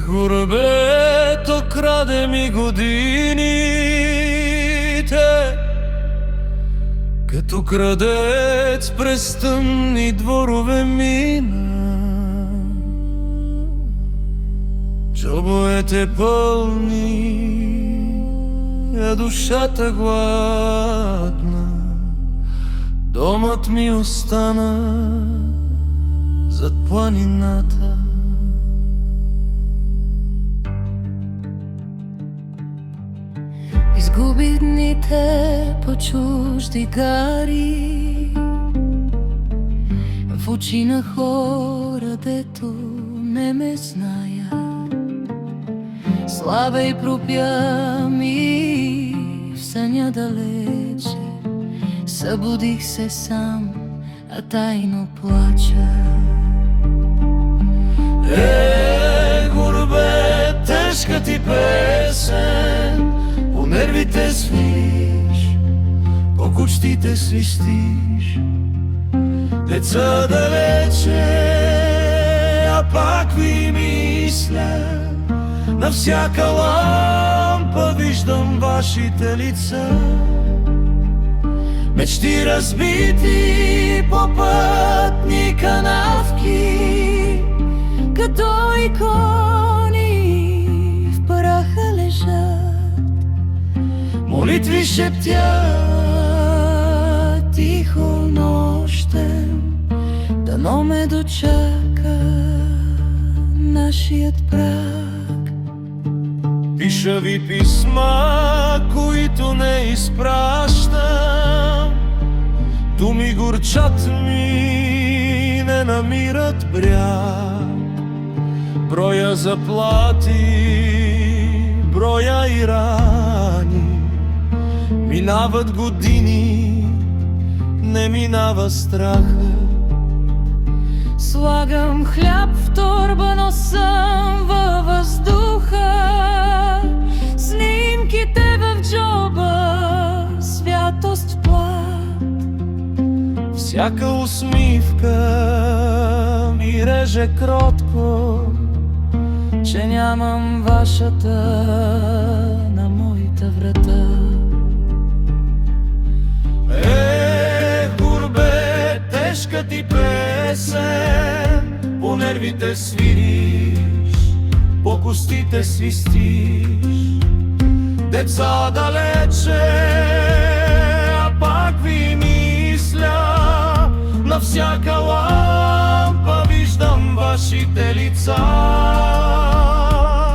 Гурбето краде ми годините, като крадец през тъмни дворове мина. Джобовете пълни, а душата гладна. Домът ми остана зад планината. Изгубих дните по чужди гари, в очи на хора, дето не ме зная. Слабе и пропя ми в съня далече, събудих се сам, а тайно плача. Гурбе, тежка ти песен, по нервите свиш, по кучтите свистиш. Деца далече, а пак ви мисля, на всяка лампа виждам вашите лица. Мечти разбити по пътни канавки, като икони в праха лежат. молитви шептят Тихо нощем, дано ме дочака нашият праг. Пиша ви писма, които не изпращам. Думи горчат ми, не намират бряг. Броя заплати, броя и рани. Минават години, не минава страха. Слагам хляб в торба, но съм във въздуха. Снимките в джоба, святост в плат. Всяка усмивка ми реже кротко, че нямам вашата на моята врата. Гурбе, тежка ти песен, по нервите свириш, по костите свистиш. Деца далече, а пак ви мисля, на всяка лампа виждам вашите лица.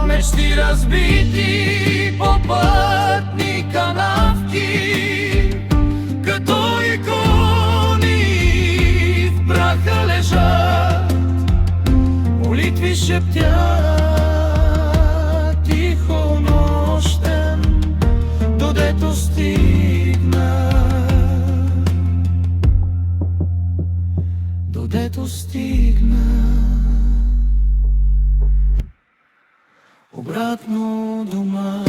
Мечти разбити по пътни канавки, като икони в праха лежат. Молитви шептят тихо нощем, додето стигна, додето стигна обратно дома.